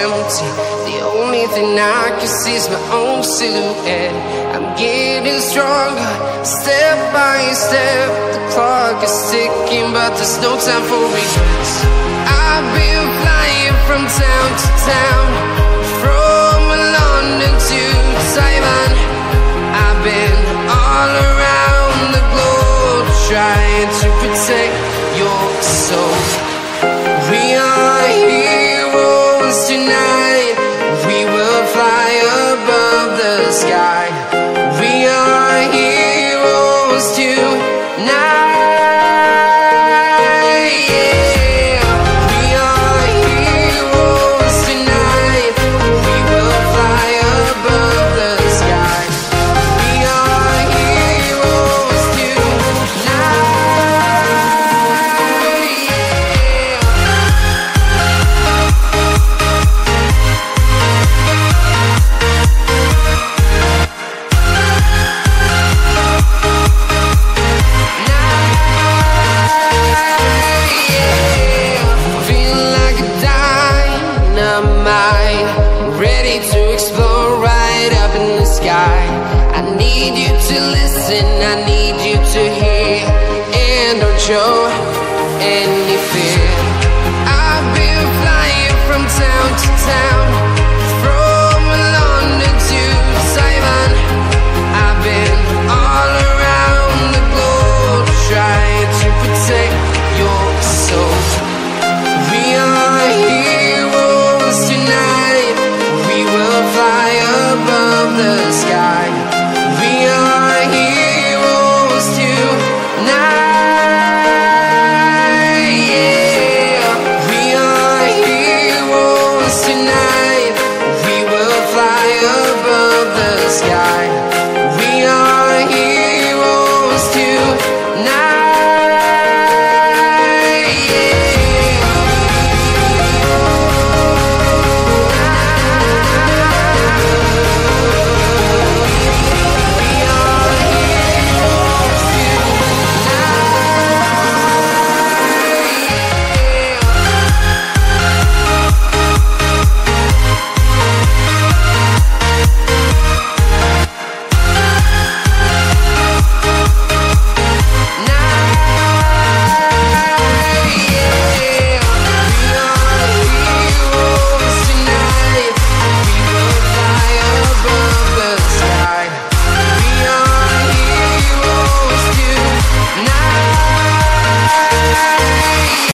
empty. The only thing I can see is my own silhouette. I'm getting stronger, step by step. The clock is ticking, but there's no time for regrets. I've been flying from town to town, from London to Taiwan. I've been all around the globe, trying to protect your soul. We are heroes tonight. We will fly above the sky. We are heroes tonight. Show any fear. I've been flying from town to town, from London to Taiwan. I've been all around the globe, trying to protect your soul. We are heroes tonight. We will fly above the sky. We are heroes tonight. Night.